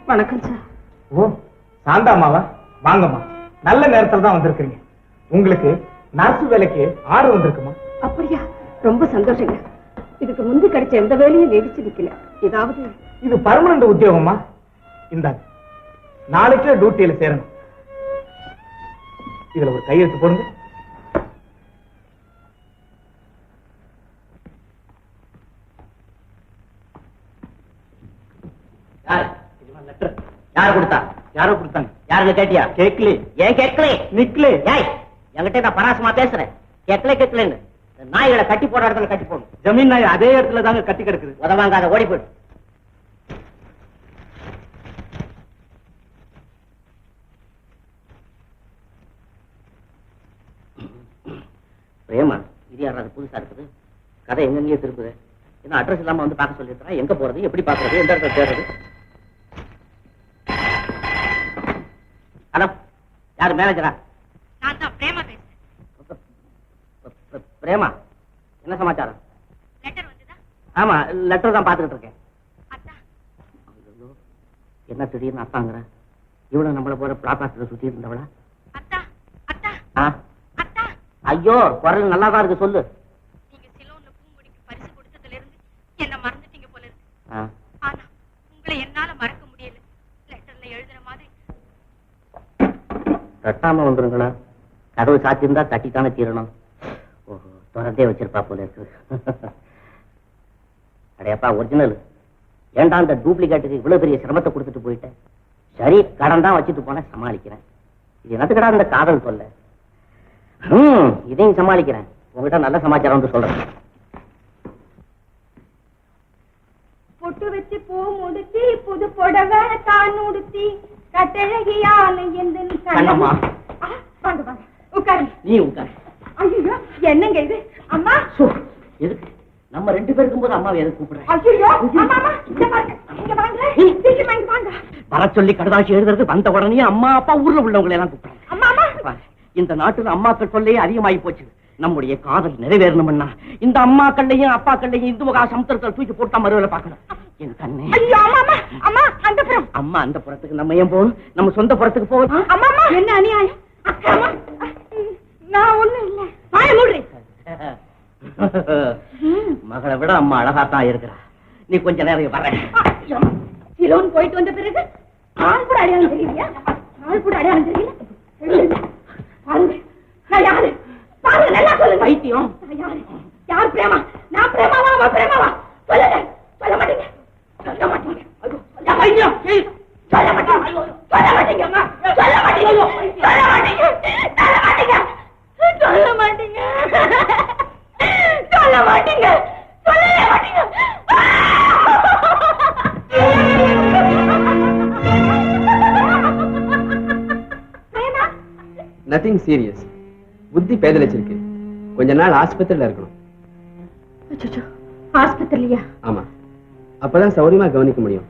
வணக்கம் சார். ஓ, சாந்தாமாவா? வாங்கம்மா, நல்ல நேரத்துல தான் வந்திருக்கீங்க. உங்களுக்கு நர்ஸ் வேலைக்கு ஆர்டர் வந்திருக்குமா? அப்படியா? ரொம்ப சந்தோஷங்க. இதுக்கு முந்தி கிடைச்ச எந்த வேலையும் நீடிச்சு நிக்கல. ஏதாவது இது பர்மனன்ட் உத்தியோகமா? இந்தாங்க, நாளைக்கே டியூட்டியில சேரணும். இதுல ஒரு கையெழுத்து போடுங்க. யாரு கொடுத்தா? யாரோ கொடுத்தாங்க. யாருங்க கேட்டியா? கேட்கலே. ஏன் கேட்கலே? நிக்கலே. ஏய், என்கிட்ட நான் பராசமா பேசுறேன். கேட்கலன்னு நாய்களை கட்டி போடுற இடத்துல கட்டி போடும். ஜமீன் நாய் அதே இடத்துல தாங்க கட்டி கிடக்குது. உதவாங்காத ஓடி போயிடு. பிரேமா, இது யாராவது புதுசா இருக்குது? கதை எங்கெங்கேயே திருப்புது. என்ன அட்ரஸ் இல்லாம வந்து பார்க்க சொல்லியிருக்கா? எங்க போறது, எப்படி பாக்குறது, எந்த இடத்துல தேடுறது? ஹலோ, யாரு மேனேஜரா? நான் தான் பிரேமா பேசுறேன். பிரேமா, என்ன சமாச்சாரம்? லெட்டர் வந்ததா? ஆமா, லெட்டர் தான் பாத்துக்கிட்டு இருக்கேன். அத்தா, என்ன திடீர்னு அத்தாங்கிற? இவ்வளவு நம்மள போற பிளாபாஸ்ல சுத்தி இருந்தவளா? அத்தா, அத்தா, அத்தா. ஐயோ, குரல் நல்லா தான் இருக்கு, சொல்லு. நீங்க சிலோன்ல பூங்குடிக்கு பரிசு கொடுத்ததுல இருந்து என்ன மறந்துட்டீங்க போல இருக்கு. ஆனா உங்களை என்னால மறக்க முடியல. லெட்டர்ல எழுதுற மாதிரி தட்டாம வந்துருங்களா? கதவு சாத்தியிருந்தா தட்டித்தானே தீரணும். ஓஹோ, திறந்தே வச்சிருப்பா போல இருக்கு. அடையப்பா, ஒரிஜினல். ஏண்டா அந்த டூப்ளிகேட்டுக்கு இவ்வளவு பெரிய சிரமத்தை கொடுத்துட்டு போயிட்டேன். சரி, கடன் தான் வச்சுட்டு போன, சமாளிக்கிறேன். இது என்னத்துக்கடா இந்த காதல் தொல்லை? இதையும் சமாளிக்கிறேன். உங்ககிட்ட நல்ல சமாச்சாரம் வந்து சொல்றேன். பொட்டு வச்சு பூ முடிச்சி புது புடவை தான் உடுத்தி கட்டழகியான கண்ணம்மா, வாங்க வாங்க உட்காருங்க. நீ உட்காரு. ஐயோ, என்னங்க இது? அம்மா, எதுக்கு நம்ம ரெண்டு பேருக்கும் போது அம்மாவை எதுக்கு கூப்பிடுறேன்? ஐயோ, அம்மா அம்மா, இங்க வாங்க, இங்க வாங்க, சீக்கிரம் இங்க வாங்க. வர சொல்லி கடுதாசி எழுதுறது வந்த உடனே அம்மா அப்பா ஊர்ல உள்ளவங்களை எல்லாம் கூப்பிடுறேன். அம்மா அம்மா, இந்த நாட்டுல அம்மாக்கள் தொல்லையே அதிகமாகி போச்சு. நம்முடைய காதல் நிறைவேறணும்னா இந்த அம்மாக்கள்லையும் அப்பாக்கள்லையும் இந்து மகா சமுத்திரத்தில் தூக்கி போட்டா மறுவலை பார்க்கணும். என் கண்ணே. ஐயோ, அம்மா அம்மா, அம்மா அந்த புறம். அம்மா அந்த புறத்துக்கு நம்ம ஏன் போகணும்? நம்ம சொந்த புறத்துக்கு போகணும். அம்மா அம்மா, என்ன அநியாயம்? அக்கா, நான் ஒண்ணும் இல்ல. வாய மூடுறி. மகளை விட அம்மா அழகாத்தான் இருக்கிறா. நீ கொஞ்ச நேரம் வர. சிலோன் போயிட்டு வந்த பிறகு ஆள் கூட அடையாளம் தெரியலையா? ஆள் கூட அடையாளம் தெரியல. பாருங்க, நான் யாரு பாருங்க, நல்லா சொல்லுங்க. பைத்தியம். யாரு? யார் பிரேமா? நான் பிரேமாவா? அவ பிரேமாவா? சொல்லுங்க. சொல்ல மாட்டீங்க, சொல்ல மாட்டீங்க. பைத்தியம். சொல்ல மாட்டீங்க, சொல்ல மாட்டீங்க, சொல்ல மாட்டீங்க, சொல்ல மாட்டீங்க, சொல்ல மாட்டீங்க, சொல்ல மாட்டீங்க, சொல்ல மாட்டீங்க, சொல்லவே மாட்டீங்க. Nothing serious. புத்தி பேதலிச்சிருக்கு. கொஞ்ச நாள் ஆஸ்பத்திரியில இருக்கணும். ஆஸ்பத்திரியா? ஆமா, அப்பதான் சௌரியமா கவனிக்க முடியும்.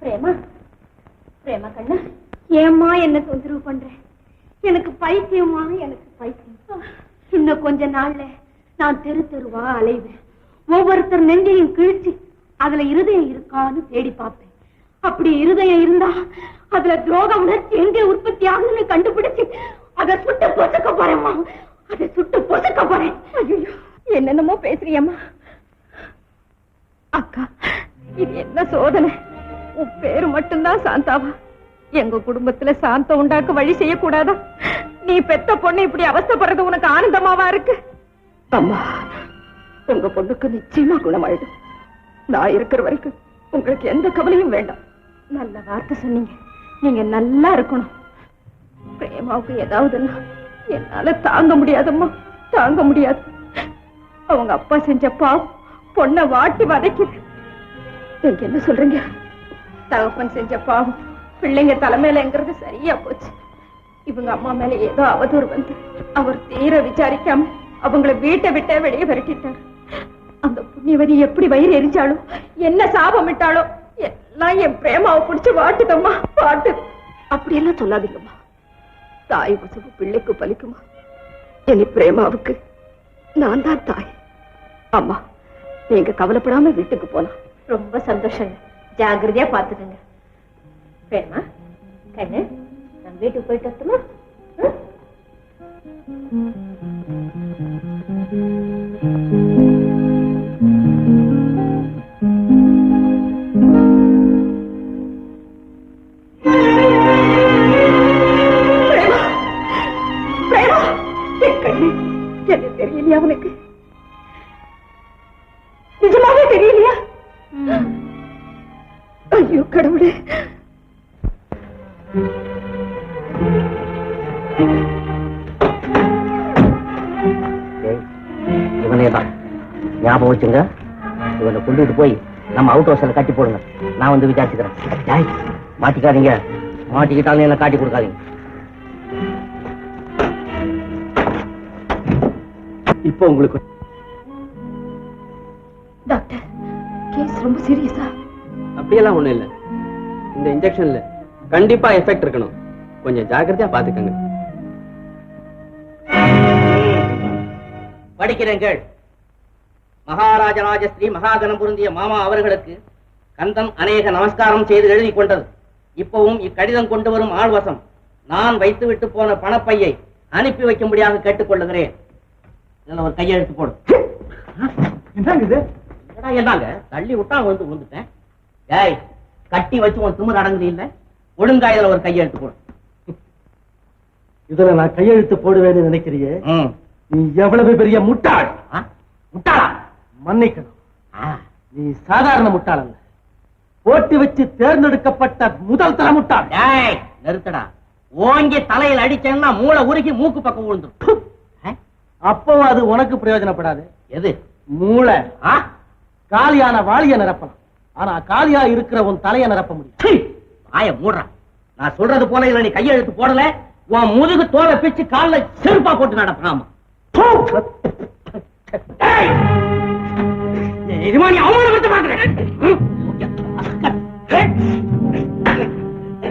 பிரேமா, பிரேமா கண்ணா, ஏம்மா என்ன தொந்தரவு பண்ற? எனக்கு பைத்தியமா? எனக்கு பைத்தியம். இன்னும் கொஞ்ச நாள்ல நான் தெரு தெருவா அலைவேன். ஒவ்வொருத்தர் நெஞ்சையும் கிழிச்சு அதுல இருதயம் இருக்கான்னு தேடி பார்ப்பேன். அப்படி இருதயம் இருந்தா அதுல துரோக உணர்ச்சி எங்கே உற்பத்தி ஆகுதுன்னு கண்டுபிடிச்சு அதை சுட்டு பொசுக்க போறேம்மா. அதை சுட்டு பொசுக்க போறேன். ஐயோ, என்னென்னமோ பேசுறியம்மா. அக்கா, இது என்ன சோதனை? உன் பேரு மட்டும்தான் சாந்தாவா? எங்க குடும்பத்துல சாந்தம் உண்டாக்க வழி செய்யக்கூடாதா? நீ பெத்த பொண்ணு இப்படி அவஸ்தைப்படுறது உனக்கு ஆனந்தமாவா இருக்கு? அம்மா, உங்க பொண்ணுக்கு நிச்சயமா குணமாயிடும். நான் இருக்கிற வரைக்கும் உங்களுக்கு எந்த கவலையும் வேண்டாம். நல்ல வார்த்தை சொன்னீங்க. நீங்க நல்லா இருக்கணும். பிரேமாவுக்கு ஏதாவதுன்னா என்னால தாங்க முடியாதம்மா, தாங்க முடியாது. அவங்க அப்பா செஞ்ச பாவம் பொண்ணை வாட்டி வதைக்குது. நீங்க என்ன சொல்றீங்க? தகப்பன் செஞ்ச பாவம் பிள்ளைங்க தலைமையிலங்கிறது சரியா போச்சு. இவங்க அம்மா மேல ஏதோ அவதூறு வந்து அவர் தீர விசாரிக்காம அவங்கள வீட்டை விட்டே வெளியே விரட்டிட்டார். அந்த புண்ணியவதி எப்படி வயிறு எரிஞ்சாலோ, என்ன சாபம் விட்டாலோ எல்லாம் என் பிரேமாவை பிடிச்சு வாட்டுதம்மா, வாட்டு. அப்படியெல்லாம் சொல்லாதீங்கம்மா. தாய் வசவு பிள்ளைக்கு பலிக்குமா? இனி பிரேமாவுக்கு நான் தான் தாய். அம்மா, நீங்க கவலைப்படாம வீட்டுக்கு போலாம். ரொம்ப சந்தோஷங்க. ஜாகிரதையா பாத்துக்கங்க. வேணுமா கண்ணு, நான் வீட்டுக்கு போயிட்டு வரட்டுமா? என்ன தெரியலையா அவனுக்கு? நிஜமாவே தெரியலையா? ஐயோ கடவுளே! இவனேதான் ஞாபகம் வச்சுங்க. இவனை கொண்டுட்டு போய் நம்ம அவுட் ஹவுஸ்ல கட்டி போடுங்க. நான் வந்து விசாரிச்சுக்கிறேன். மாட்டிக்காதீங்க. மாட்டிக்கிட்டாலும் என்ன காட்டி கொடுக்காதீங்க. இப்போ உங்களுக்கு டாக்டர், கேஸ் ரொம்ப சீரியஸா? அப்படியெல்லாம் ஒண்ணும் இல்ல. இந்த இன்ஜெக்ஷன்ல கண்டிப்பா எஃபெக்ட் இருக்கணும். கொஞ்சம் ஜாக்கிரதையா பாத்துக்கங்க. படிக்கிறேன் கேள். மகாராஜ ராஜஸ்ரீ மகாகணம் பொருந்திய மாமா அவர்களுக்கு கந்தன் அநேக நமஸ்காரம் செய்து எழுதி கொண்டது. இப்பவும் இக்கடிதம் கொண்டு வரும் ஆள்வசம் நான் வைத்துவிட்டு போன பணப்பையை அனுப்பி வைக்கும்படியாக கேட்டுக்கொள்ளுகிறேன். இதுல ஒரு கையெழுத்து போடு. என்னங்க தள்ளி விட்டா வந்து விழுந்துட்டேன். ஏய், கட்டி வச்சு உன் திமிர் அடங்குது இல்ல? ஒழுங்கா இதுல ஒரு கையெழுத்து போடு. இதுல நான் கையெழுத்து போடுவேன்னு நினைக்கிறியே? நீ எவ்வளவு பெரிய முட்டாள்! முட்டாளா? மன்னிக்கணும், நீ சாதாரண முட்டாள் அல்ல. போட்டி வச்சு தேர்ந்தெடுக்கப்பட்ட முதல் தர முட்டாள். ஏய், நிறுத்தடா. ஓங்கி தலையில் அடிச்சேன்னா மூளை உருகி மூக்கு பக்கம் விழுந்துடும். அப்போ அது உனக்கு பிரயோஜனப்படாது. எது? மூளை. காலியான வாளிய நிரப்பலாம், ஆனா காலியா இருக்கிற உன் தலைய நிரப்ப முடியும். ஆய மூடுறா. நான் சொல்றது போல இல்ல. நீ கையெழுத்து போடல, உன் முதுகு தோலை பிச்சு காலில் செருப்பா போட்டு நடப்பாமா. இதுமா நீ அவமானப்படுத்த பாக்குறேன்.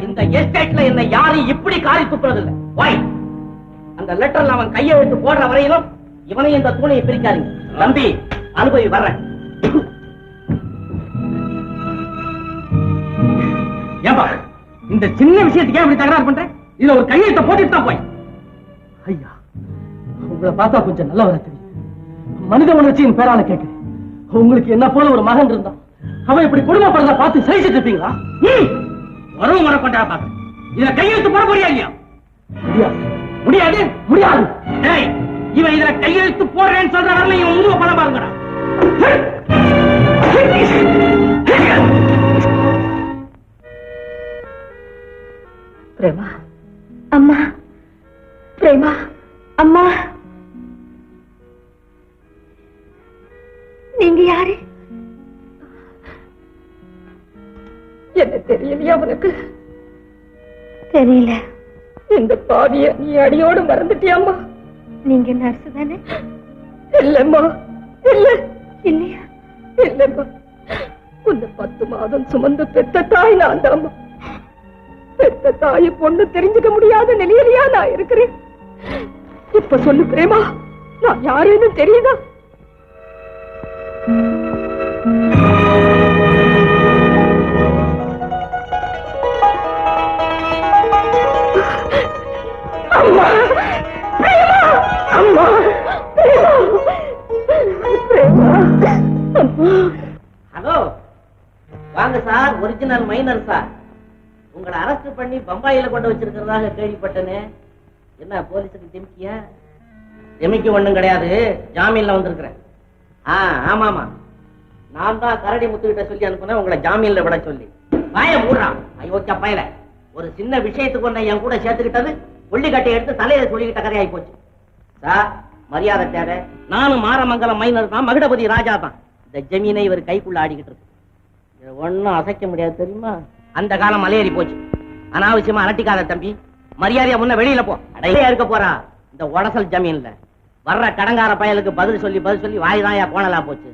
இந்த எஸ்டேட்ல என்ன யாரும் இப்படி காரி துப்புறது இல்ல. வாய், அந்த லெட்டர்ல அவன் கையெழுத்து போடுற வரையிலும் இவனையும் இந்த தூணையை பிரிக்காதீங்க. தம்பி, அனுபவி வர்றேன். ஏன்பா இந்த சின்ன விஷயத்துக்கு அப்படி தகராறு பண்ற? இதுல ஒரு கையெழுத்த போட்டுட்டு தான் போய். ஐயா, உங்களை பார்த்தா கொஞ்சம் நல்லவரை தெரியும். மனித உணர்ச்சியின் பேரால கேட்கிறேன். உங்களுக்கு என்ன போல ஒரு மகன் இருந்தா அவன் இப்படி குடும்பப்படுறத பார்த்து சகிச்சுட்டு இருப்பீங்களா? வரவும் வர கொண்டா பாக்க. இதுல கையெழுத்து போட போறியா இல்லையா? முடியாது. முடியாது. முடியாது. டேய், இவன் இதுல கையெழுத்து போடுறேன்னு சொல்ற வரல இவன் உருவ பணம் பாருங்கடா. பிரேமா, அம்மா, பிரேமா, அம்மா, நீங்க யாரு? என்ன தெரியலையா உனக்கு? தெரியல. இந்த பாவிய நீ அடியோடு மறந்துட்டியாம்மா? நீங்க நர்ஸ் தானே? இல்லம்மா, இல்ல. இல்லையா? இல்லம்மா, உன்னை 10 மாதம் சுமந்து பெத்த தாய் நான் தாம்மா. பெத்த தாய் பொண்ணு தெரிஞ்சுக்க முடியாத நிலையிலையா நான் இருக்கிறேன். இப்ப சொல்லு பிரேமா, நான் யாருன்னு தெரியுதா? அம்மா, பிரேமா, அம்மா, பிரேமா, பிரேமா, அம்மா. ஹலோ, வாங்க சார். Original minor sir. உங்களை அரெஸ்ட் பண்ணி பம்பாயில கொண்டு வச்சிருக்கிறதாக கேள்விப்பட்டனே. என்ன போலீஸுக்கு திமிக்கியா? திமிக்கி ஒண்ணும் கிடையாது. ஜாமீன்ல வந்திருக்கிறேன். ஆமாமா, நான் தான் கரடி முத்துக்கிட்ட சொல்லி அனுப்புனேன் உங்களை ஜாமீன்ல விட சொல்லி. வாய மூடுறான் அயோக்கிய பயல. ஒரு சின்ன விஷயத்துக்கு ஒன்ன என் கூட சேர்த்துக்கிட்டது கொள்ளிக்கட்டை எடுத்து தலையில சொல்லிக்கிட்ட கரையாகி போச்சு. சார், மரியாதை தேவை. நானும் மாரமங்கலம் மைனர் தான், மகுடபதி ராஜா தான். இந்த ஜமீனை இவர் கைக்குள்ள ஆடிக்கிட்டு இருக்கு. ஒன்னும் அசைக்க முடியாது தெரியுமா? அந்த காலம் மலையேறி போச்சு. அனாவசியமா அரட்டிக்காத தம்பி. மரியாதையா முன்ன வெளியில போ. அடையே இருக்க போறா இந்த உடசல் ஜமீன்ல. வர்ற கடங்கார பயலுக்கு பதில் சொல்லி வாய்தாயா கோணலா போச்சு.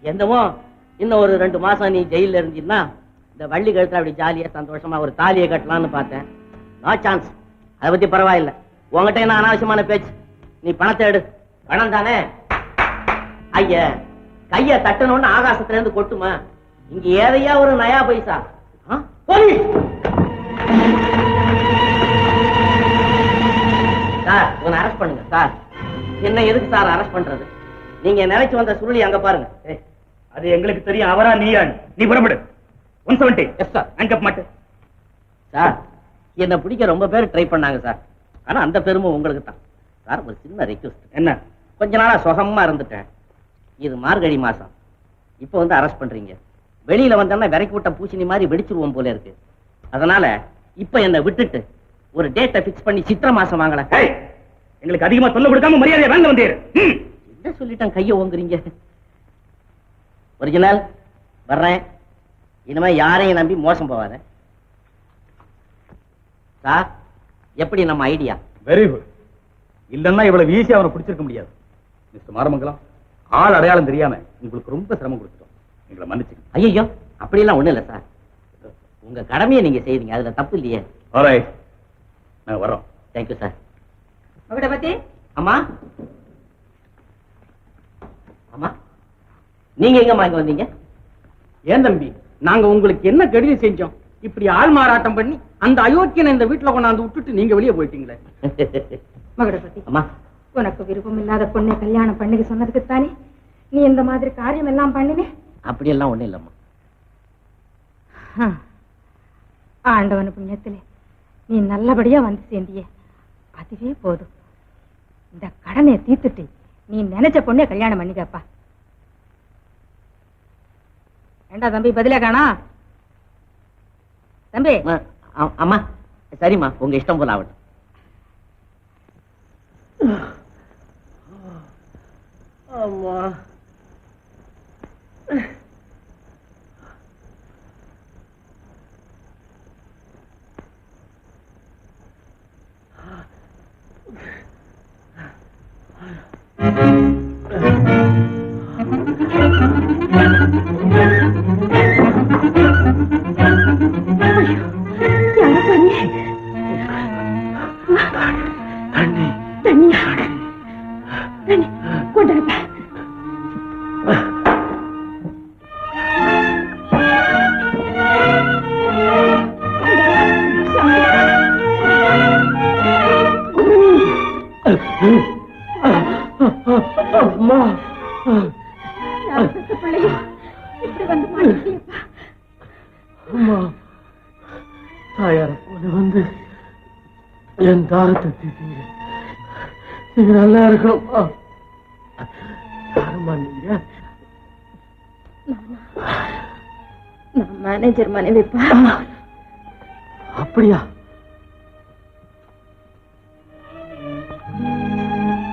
என்னவோ இன்னும் ஒரு 2 மாசம் நீ ஜெயில இருந்தீன்னா இந்த வள்ளி கழுத்துல அப்படி ஜாலியா சந்தோஷமா ஒரு தாலியை கட்டலாம்னு பார்த்தேன். No chance. அதை பத்தி பரவாயில்ல. உங்ககிட்ட என்ன அனாவசியமான பேச்சு? நீ பணத்தை எடு. பணம் தானே? ஐயா, கைய தட்டணும்னு ஆகாசத்துல இருந்து கொட்டுமா? இங்க ஏதையா ஒரு நயா பைசா? போலீஸ் சார், இவனை அரெஸ்ட் பண்ணுங்க சார். என்ன எதுக்கு சார் அரெஸ்ட் பண்றது? நீங்க நினைச்சு வந்த சுருளி அங்க பாருங்க. அது எங்களுக்கு தெரியும். அவரா நீயா? நீ புறப்படு. 170. Yes sir. அங்க மாட்டு சார், என்ன பிடிக்க ரொம்ப பேர் ட்ரை பண்ணாங்க சார். ஆனா அந்த பெருமை உங்களுக்கு தான் சார். ஒரு சின்ன ரெக்வஸ்ட். என்ன? கொஞ்ச நாளா சுகமா இருந்துட்டேன். இது மார்கழி மாசம். இப்ப வந்து அரெஸ்ட் பண்றீங்க. வெளியில வந்தோம்னா விரைக்கு விட்ட பூசணி மாதிரி வெடிச்சிருவோம் போல இருக்கு. அதனால இப்ப என்ன விட்டுட்டு ஒரு டேட்டை பிக்ஸ் பண்ணி சித்திரை மாசம் வாங்கல. எங்களுக்கு அதிகமா சொல்ல கொடுக்காம மரியாதையை வாங்க வந்தீர். என்ன சொல்லிட்டேன் கைய ஓங்குறீங்க? ஒரிஜினல் வர்றேன். இனிமே யாரையும் நம்பி மோசம் போவாத சார். எப்படி நம்ம ஐடியா? Very good. இல்லன்னா இவ்வளவு ஈஸியா அவனை பிடிச்சிருக்க முடியாது. மிஸ்டர் மாரமங்கலம், ஆள் அடையாளம் தெரியாம உங்களுக்கு ரொம்ப சிரமம் கொடுத்துட்டோம். எங்களை மன்னிச்சுங்க. ஐயோ, அப்படியெல்லாம் ஒண்ணும் இல்ல சார். உங்க கடமையை நீங்க செய்வீங்க, அதுல தப்பு இல்லையே. ஆல்ரைட், நாங்க வரோம். Thank you sir. மகுடபதி, அம்மா அம்மா, நீங்க எங்கம்மா இங்க வந்தீங்க? ஏன் தம்பி, நாங்க உங்களுக்கு என்ன கெடுதி செஞ்சோம்? இப்படி ஆள் மாறாட்டம் பண்ணி அந்த அயோக்கியனை இந்த வீட்டுல கொண்டாந்து விட்டுட்டு நீங்க வெளியே போயிட்டீங்களே. மகுடபதி, அம்மா, உனக்கு விருப்பம் இல்லாத பொண்ணை கல்யாணம் பண்ணிக்க சொன்னதுக்குத்தானே நீ இந்த மாதிரி காரியம் எல்லாம் பண்ணினே? அப்படியெல்லாம் ஒண்ணும் இல்லம்மா. ஆண்டவன் புண்ணியத்திலே நீ நல்லபடியா வந்து சேர்ந்தியே, அதுவே போதும். இந்த கடனை தீர்த்துட்டு நீ நினைச்ச பொண்ணே கல்யாணம் பண்ணிக்கப்பா. ஏண்டா தம்பி, பதிலே காணா? தம்பி. அம்மா சரிம்மா, உங்க இஷ்டம் போல ஆகட்டும். அம்மா, தாயார போல வந்து என் தாரத்தை தீட்டீங்க. நீங்க நல்லா இருக்கணும். யாருமா நீங்க? நான் மேனேஜர் மனைவிப்பா. அப்படியா?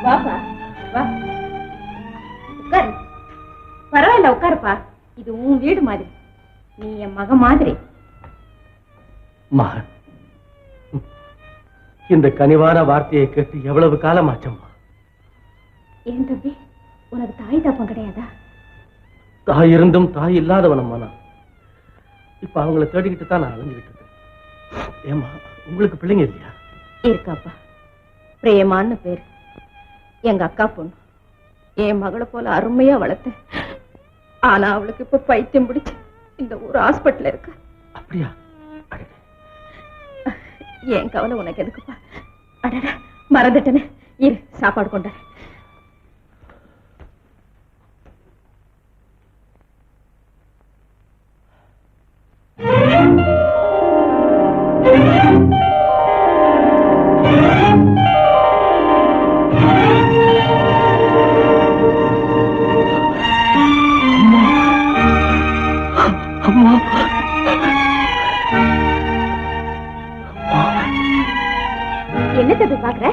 வாப்பா, வா உட்காரு. பரவாயில்ல, உட்காருப்பா. இது உன் வீடு மாதிரி, நீ என் மக மாதிரி. மகன், இந்த கனிவான வார்த்தையை கேட்டு எவ்வளவு காலம் ஆச்சம்மா? ஏன் தம்பி, உனக்கு தாய் தாப்பம் கிடையாதா? தாய் இருந்தும் தாய் இல்லாதவனம்மா நான். இப்ப அவங்களை தேடிக்கிட்டு தான் நான் அலைஞ்சுக்கிட்டு இருக்கேன். ஏமா, உங்களுக்கு பிள்ளைங்க இல்லையா? இருக்காப்பா, பிரேமான்னு பேரு. எங்க அக்கா பொண்ணு. என் மகளை போல அருமையா வளர்த்தேன். ஆனா அவளுக்கு இப்ப பைத்தியம் பிடிச்சு இந்த ஊர் ஹாஸ்பிட்டல் இருக்கு. அப்படியா? ஏன் கவலை உனக்கு எதுக்குப்பா? அடட, மறந்துட்டேனே. இரு, சாப்பாடு கொண்ட. அம்மா, என்ன தம்பி பாக்குற?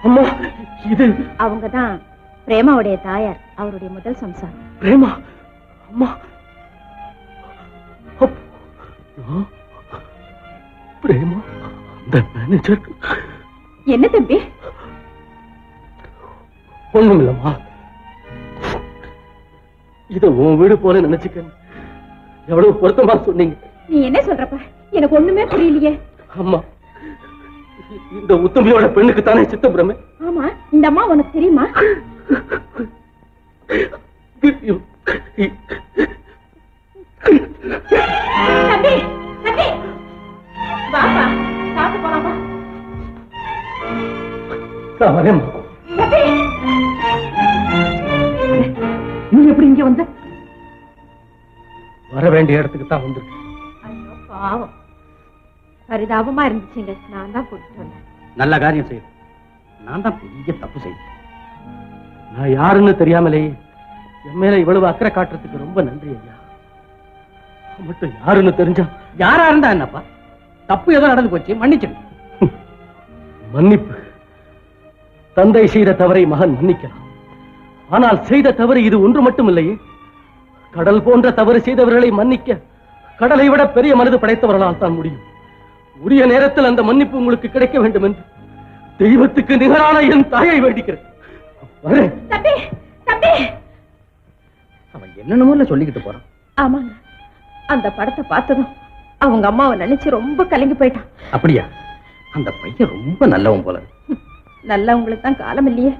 அம்மா, இது அவங்கதான் பிரேமாவுடைய தாயார், அவருடைய முதல் சம்சாரம். பிரேமா? அம்மா, பிரேமா அந்த மேனேஜர்? என்ன தம்பி? ஒண்ணும் இல்லம்மா, இத உன் வீடு போல நினைச்சுக்க. எவ்வளவு பொருத்தமா சொன்னீங்க. நீ என்ன சொல்றப்ப? எனக்கு ஒண்ணுமே புரியலையே. அம்மா, இந்த உத்தமையோட பெண்ணுக்கு தானே சித்தம் பிரமே? ஆமா, இந்த அம்மா உனக்கு தெரியுமா? தம்பி தம்பி வாப்பா சாப்பிட்டு போலாமா நான் வரேம்மா. தம்பி நீ எப்படி இங்க வந்த? வர வேண்டிய இடத்துக்கு தான் வந்திருக்கேன். ஐயோ பாவம் பரிதாபமா இருந்துச்சுங்க நான் தான் கூட்டிட்டு வந்தேன் நல்ல காரியம் செய்யும். நான் தான் பெரிய தப்பு செய்தேன். நான் யாருன்னு தெரியாமலேயே என் மேல இவ்வளவு அக்கறை காட்டுறதுக்கு ரொம்ப நன்றி ஐயா. மட்டும் யாருன்னு தெரிஞ்சா யாரா இருந்தா என்னப்பா? தப்பு ஏதோ நடந்து போச்சு, மன்னிச்சிடு. மன்னிப்பு. தந்தை செய்த தவறை மகன் மன்னிக்கலாம். ஆனால் செய்த தவறு இது ஒன்று மட்டும் இல்லையே. கடல் போன்ற தவறு செய்தவர்களை மன்னிக்க கடலை விட பெரிய மனது படைத்தவர்களால் தான் முடியும். உரிய நேரத்தில் அந்த மன்னிப்பு உங்களுக்கு கிடைக்க வேண்டும் என்று தெய்வத்துக்கு நிகரான என் தாயை வேண்டிக்கிறேன். வரேன். தம்பி தம்பி அவன் என்னென்னமோ சொல்லிக்கிட்டு போறான். ஆமாங்க அந்த படத்தை பார்த்ததும் அவங்க அம்மாவை நினைச்சு ரொம்ப கலங்கி போயிட்டான். அப்படியா? அந்த பையன் ரொம்ப நல்லவன் போல. நல்லவங்களுக்கு தான் காலம் இல்லையே.